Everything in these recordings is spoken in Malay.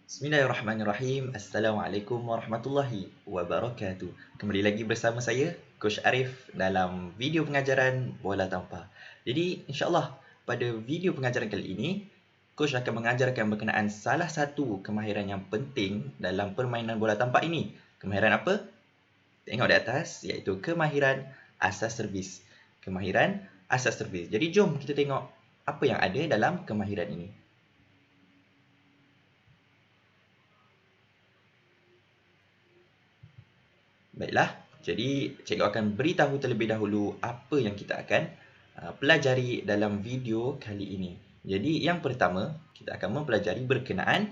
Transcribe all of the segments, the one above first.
Bismillahirrahmanirrahim. Assalamualaikum warahmatullahi wabarakatuh. Kembali lagi bersama saya, Coach Arif dalam video pengajaran bola tampar. Jadi, insyaAllah pada video pengajaran kali ini, Coach akan mengajarkan berkenaan salah satu kemahiran yang penting dalam permainan bola tampar ini. Kemahiran apa? Tengok di atas, iaitu kemahiran asas servis. Kemahiran asas servis. Jadi, jom kita tengok apa yang ada dalam kemahiran ini. Baiklah, jadi cikgu akan beritahu terlebih dahulu apa yang kita akan pelajari dalam video kali ini. Jadi yang pertama, kita akan mempelajari berkenaan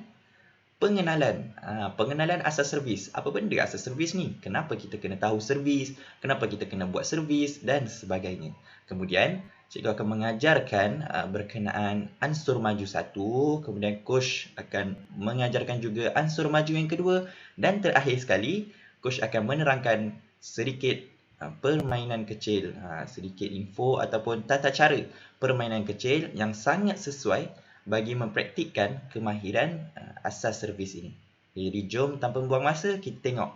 pengenalan. Pengenalan asas servis. Apa benda asas servis ni? Kenapa kita kena tahu servis? Kenapa kita kena buat servis? Dan sebagainya. Kemudian, cikgu akan mengajarkan berkenaan ansur maju satu. Kemudian, coach akan mengajarkan juga ansur maju yang kedua. Dan terakhir sekali, coach akan menerangkan sedikit permainan kecil, sedikit info ataupun tata cara permainan kecil yang sangat sesuai bagi mempraktikkan kemahiran asas servis ini. Jadi jom tanpa membuang masa kita tengok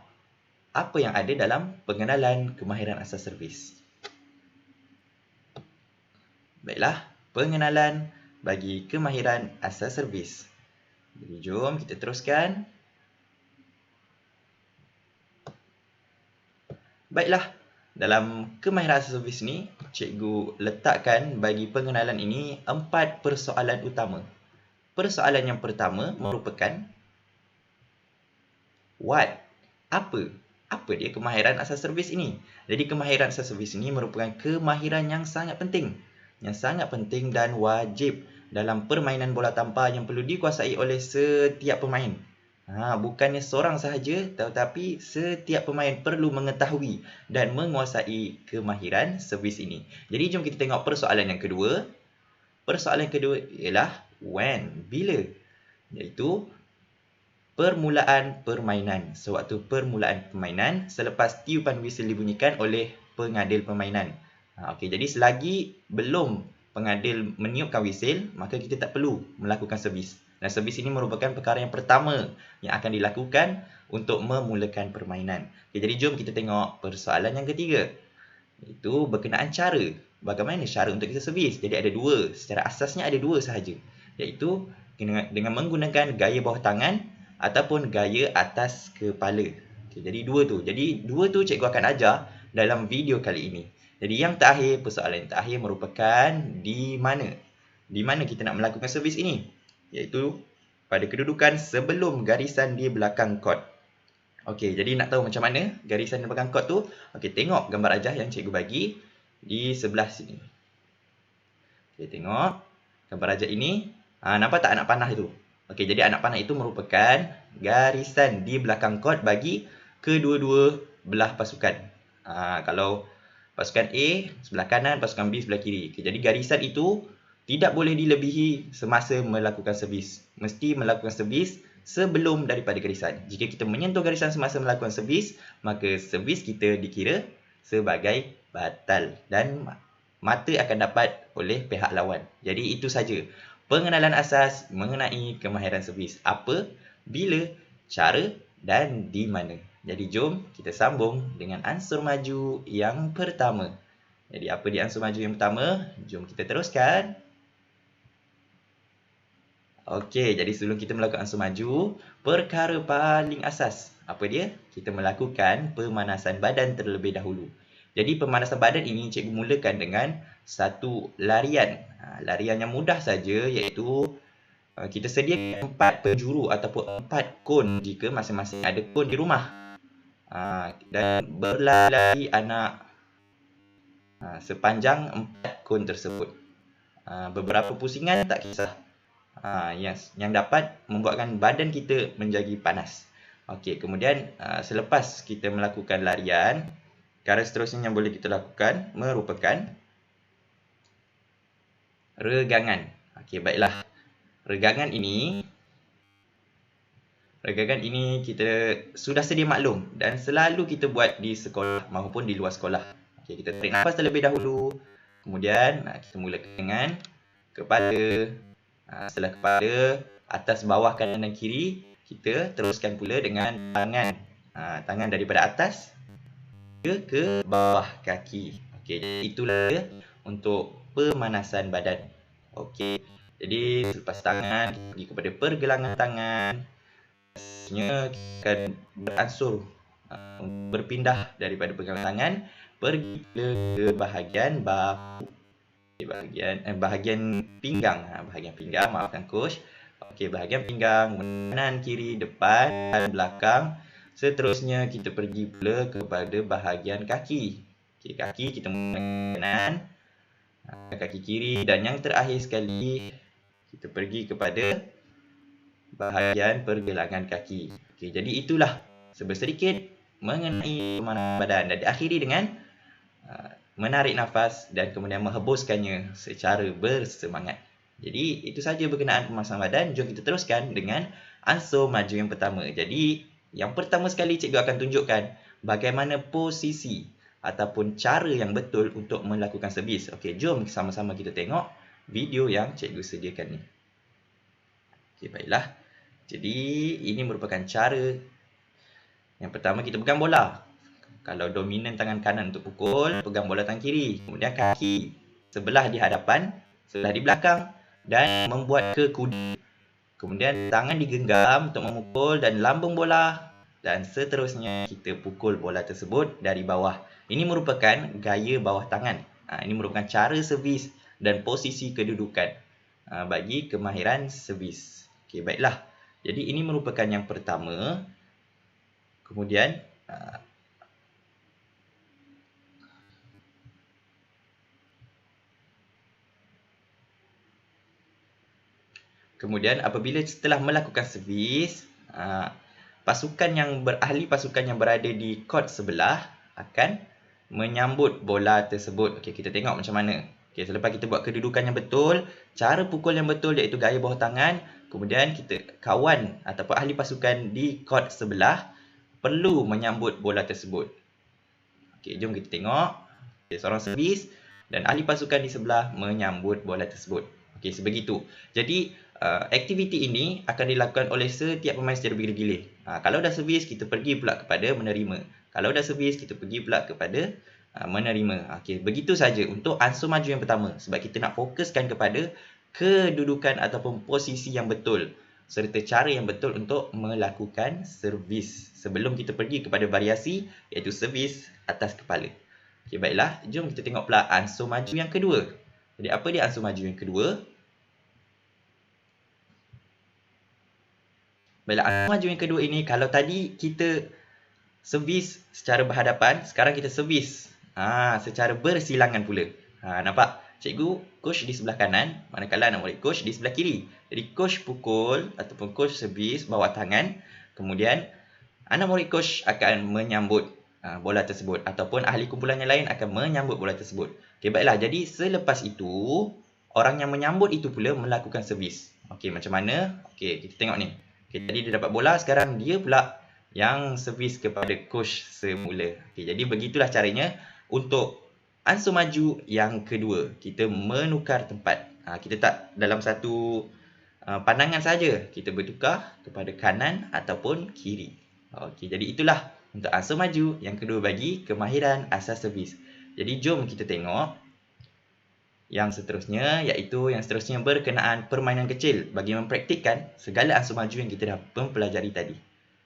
apa yang ada dalam pengenalan kemahiran asas servis. Baiklah, pengenalan bagi kemahiran asas servis. Jadi jom kita teruskan. Baiklah, dalam kemahiran asas servis ni, cikgu letakkan bagi pengenalan ini 4 persoalan utama. Persoalan yang pertama merupakan what? Apa? Apa dia kemahiran asas servis ini? Jadi kemahiran asas servis ini merupakan kemahiran yang sangat penting. Yang sangat penting dan wajib dalam permainan bola tampar yang perlu dikuasai oleh setiap pemain. Bukannya seorang sahaja, tetapi setiap pemain perlu mengetahui dan menguasai kemahiran servis ini. Jadi jom kita tengok persoalan yang kedua. Persoalan yang kedua ialah when, bila. Iaitu permulaan permainan. Sewaktu permulaan permainan selepas tiupan whistle dibunyikan oleh pengadil permainan. Okey, jadi selagi belum pengadil meniupkan whistle, maka kita tak perlu melakukan servis. Dan servis ini merupakan perkara yang pertama yang akan dilakukan untuk memulakan permainan. Okay, jadi jom kita tengok persoalan yang ketiga. Itu berkenaan cara. Bagaimana cara untuk kita servis? Jadi ada dua. Secara asasnya ada dua sahaja. Iaitu dengan menggunakan gaya bawah tangan ataupun gaya atas kepala. Okay, jadi dua tu. Jadi dua tu cikgu akan ajar dalam video kali ini. Jadi yang terakhir, persoalan yang terakhir merupakan di mana? Di mana kita nak melakukan servis ini? Iaitu pada kedudukan sebelum garisan di belakang court. Okey, jadi nak tahu macam mana garisan di belakang court tu? Okey, tengok gambar rajah yang cikgu bagi di sebelah sini. Okey, tengok gambar rajah ini. Nampak tak anak panah itu? Okey, jadi anak panah itu merupakan garisan di belakang court bagi kedua-dua belah pasukan. Kalau pasukan A sebelah kanan, pasukan B sebelah kiri. Okey, jadi garisan itu tidak boleh dilebihi semasa melakukan servis. Mesti melakukan servis sebelum daripada garisan. Jika kita menyentuh garisan semasa melakukan servis, maka servis kita dikira sebagai batal dan mata akan dapat oleh pihak lawan. Jadi itu saja pengenalan asas mengenai kemahiran servis. Apa, bila, cara dan di mana. Jadi jom kita sambung dengan ansur maju yang pertama. Jadi apa dia ansur maju yang pertama? Jom kita teruskan. Okey, jadi sebelum kita melakukan ansur maju, perkara paling asas, apa dia? Kita melakukan pemanasan badan terlebih dahulu. Jadi pemanasan badan ini cikgu mulakan dengan satu larian. Larian yang mudah saja iaitu kita sediakan 4 penjuru ataupun 4 kon jika masing-masing ada kon di rumah. Dan berlari anak sepanjang 4 kon tersebut. Beberapa pusingan tak kisah. Yang dapat membuatkan badan kita menjadi panas. Okey, kemudian selepas kita melakukan larian, perkara seterusnya yang boleh kita lakukan merupakan regangan. Okey, baiklah. Regangan ini kita sudah sedia maklum dan selalu kita buat di sekolah maupun di luar sekolah. Okey, kita tarik nafas terlebih dahulu. Kemudian kita mulakan dengan kepala. Setelah kepala, atas, bawah, kanan dan kiri, kita teruskan pula dengan tangan. Tangan daripada atas ke bawah kaki. Okey, itulah dia untuk pemanasan badan. Okey. Jadi selepas tangan, kita pergi kepada pergelangan tangan. Biasanya kita akan beransur berpindah daripada pergelangan tangan pergi ke bahagian bahu. Bahagian pinggang. Bahagian pinggang, maafkan coach. Okey, bahagian pinggang, kanan, kiri, depan dan belakang. Seterusnya kita pergi pula kepada bahagian kaki. Okey, kaki kita menggunakan kanan, kaki kiri, dan yang terakhir sekali kita pergi kepada bahagian pergelangan kaki. Okey, jadi itulah sedikit mengenai pemanasan badan, dan diakhiri dengan menarik nafas dan kemudian menghembuskannya secara bersemangat. Jadi itu saja berkenaan pemanasan badan. Jom kita teruskan dengan ansur maju yang pertama. Jadi yang pertama sekali cikgu akan tunjukkan bagaimana posisi ataupun cara yang betul untuk melakukan servis. Okey, jom sama-sama kita tengok video yang cikgu sediakan ni. Okey, baiklah. Jadi ini merupakan cara yang pertama, kita pegang bola. Kalau dominan tangan kanan untuk pukul, pegang bola tangan kiri. Kemudian kaki sebelah di hadapan, sebelah di belakang, dan membuat ke kuda. Kemudian tangan digenggam untuk memukul dan lambung bola, dan seterusnya kita pukul bola tersebut dari bawah. Ini merupakan gaya bawah tangan. Ini merupakan cara servis dan posisi kedudukan bagi kemahiran servis. Okey, baiklah. Jadi ini merupakan yang pertama. Kemudian apabila setelah melakukan servis, pasukan yang berada di court sebelah akan menyambut bola tersebut. Okey, kita tengok macam mana. Okey, selepas kita buat kedudukan yang betul, cara pukul yang betul iaitu gaya bawah tangan, kemudian kawan ataupun ahli pasukan di court sebelah perlu menyambut bola tersebut. Okey, jom kita tengok. Okey, seorang servis dan ahli pasukan di sebelah menyambut bola tersebut. Okey, sebegitu. Jadi aktiviti ini akan dilakukan oleh setiap pemain secara bergilir-gilir. Kalau dah servis, kita pergi pula kepada menerima. Kalau dah servis, kita pergi pula kepada menerima. Okey, begitu saja untuk ansur maju yang pertama. Sebab kita nak fokuskan kepada kedudukan ataupun posisi yang betul serta cara yang betul untuk melakukan servis sebelum kita pergi kepada variasi iaitu servis atas kepala. Okey, baiklah. Jom kita tengok pula ansur maju yang kedua. Jadi apa dia ansur maju yang kedua? Baiklah, ansur maju yang kedua ini, kalau tadi kita servis secara berhadapan, sekarang kita servis secara bersilangan pula. Nampak? Cikgu, coach di sebelah kanan, manakala anak murid coach di sebelah kiri. Jadi coach pukul ataupun coach servis bawah tangan, kemudian anak murid coach akan menyambut bola tersebut ataupun ahli kumpulan yang lain akan menyambut bola tersebut. Okey, baiklah. Jadi selepas itu, orang yang menyambut itu pula melakukan servis. Okey, macam mana? Okey, kita tengok ni. Okey, tadi dia dapat bola, sekarang dia pula yang servis kepada coach semula. Okey, jadi begitulah caranya untuk ansur maju yang kedua. Kita menukar tempat. Kita tak dalam satu pandangan saja. Kita bertukar kepada kanan ataupun kiri. Okey, jadi itulah untuk ansur maju yang kedua bagi kemahiran asas servis. Jadi jom kita tengok yang seterusnya, iaitu yang seterusnya berkenaan permainan kecil bagi mempraktikkan segala ansur maju yang kita dah mempelajari tadi.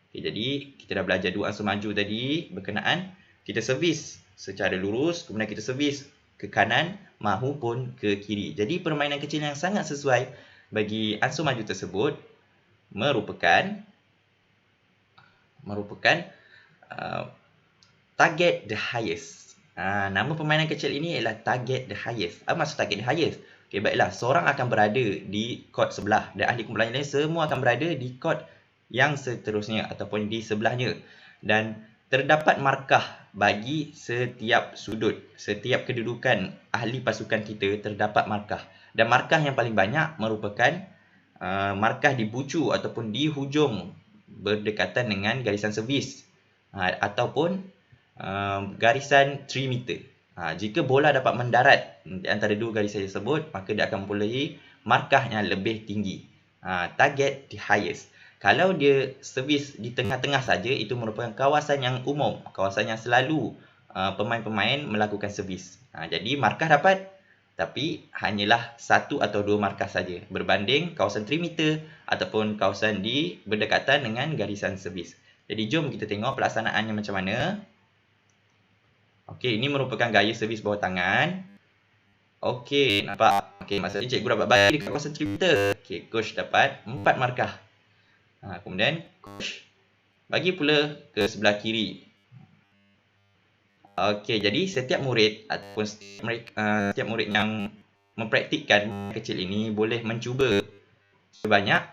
Okay, jadi kita dah belajar dua ansur maju tadi berkenaan kita servis secara lurus, kemudian kita servis ke kanan mahupun ke kiri. Jadi permainan kecil yang sangat sesuai bagi ansur maju tersebut merupakan target the highest. Nama permainan kecil ini ialah target the highest. Apa maksud target the highest? Okey, baiklah. Seorang akan berada di court sebelah dan ahli kumpulan lain semua akan berada di court yang seterusnya ataupun di sebelahnya. Dan terdapat markah bagi setiap sudut, setiap kedudukan ahli pasukan kita terdapat markah. Dan markah yang paling banyak merupakan markah di bucu ataupun di hujung berdekatan dengan garisan servis ataupun garisan 3 meter. Jika bola dapat mendarat di antara dua garisan tersebut, maka dia akan mempunyai markah yang lebih tinggi. Target the highest. Kalau dia servis di tengah-tengah saja, itu merupakan kawasan yang umum, kawasan yang selalu pemain-pemain melakukan servis. Jadi markah dapat, tapi hanyalah 1 atau 2 markah saja berbanding kawasan 3 meter ataupun kawasan di berdekatan dengan garisan servis. Jadi jom kita tengok pelaksanaannya macam mana. Okey, ini merupakan gaya servis bawah tangan. Okey, nampak. Okey, maksudnya cikgu dapat bagi dekat kawasan 3 meter. Okey, coach dapat 4 markah. Kemudian coach bagi pula ke sebelah kiri. Okey, jadi setiap murid ataupun setiap murid yang mempraktikkan kecil ini boleh mencuba sebanyak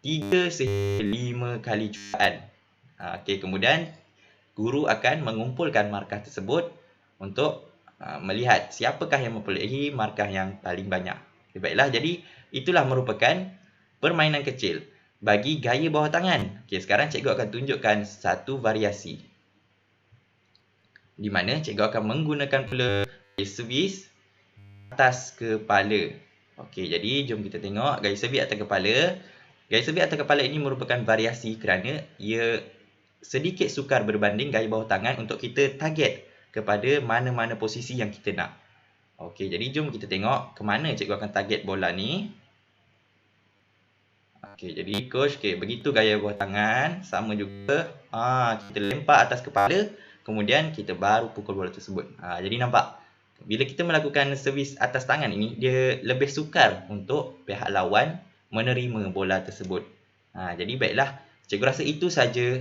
3 sehingga 5 kali cubaan. Okey, kemudian guru akan mengumpulkan markah tersebut untuk melihat siapakah yang memperolehi markah yang paling banyak. Baiklah, jadi itulah merupakan permainan kecil bagi gaya bawah tangan. Okey, sekarang cikgu akan tunjukkan satu variasi di mana cikgu akan menggunakan pula gaya servis atas kepala. Okey, jadi jom kita tengok gaya servis atas kepala. Gaya servis atas kepala ini merupakan variasi kerana ia sedikit sukar berbanding gaya bawah tangan untuk kita target kepada mana-mana posisi yang kita nak. Okey, jadi jom kita tengok ke mana cikgu akan target bola ni. Okey, jadi coach, begitu gaya bawah tangan, sama juga. Kita lempar atas kepala, kemudian kita baru pukul bola tersebut. Jadi nampak, bila kita melakukan servis atas tangan ini, dia lebih sukar untuk pihak lawan menerima bola tersebut. Jadi baiklah, cikgu rasa itu saja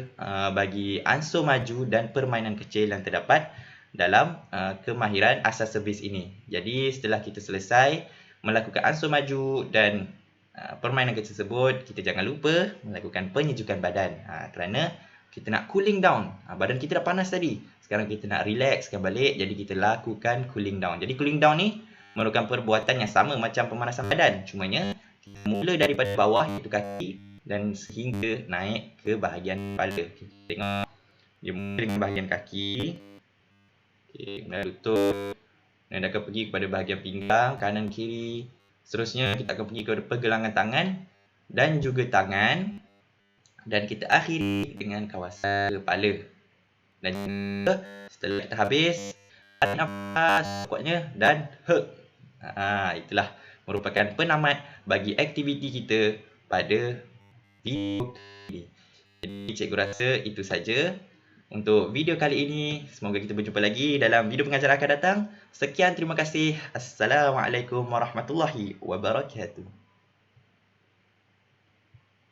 bagi ansur maju dan permainan kecil yang terdapat dalam kemahiran asas servis ini. Jadi setelah kita selesai melakukan ansur maju dan permainan kecil tersebut, kita jangan lupa melakukan penyejukan badan. Kerana kita nak cooling down. Badan kita dah panas tadi. Sekarang kita nak relaxkan balik, jadi kita lakukan cooling down. Jadi cooling down ni merupakan perbuatan yang sama macam pemanasan badan. Cumanya kita mula daripada bawah, iaitu kaki, dan sehingga naik ke bahagian kepala. Kita tengok dia mula dengan bahagian kaki. Kemudian lutut. Dan akan pergi kepada bahagian pinggang, kanan kiri. Seterusnya kita akan pergi kepada pergelangan tangan dan juga tangan. Dan kita akhiri dengan kawasan kepala. Dan setelah kita habis, tarik nafas kuatnya dan hug. Itulah merupakan penamat bagi aktiviti kita pada video ini. Jadi cikgu rasa itu saja untuk video kali ini. Semoga kita berjumpa lagi dalam video pengajaran akan datang. Sekian, terima kasih. Assalamualaikum warahmatullahi wabarakatuh.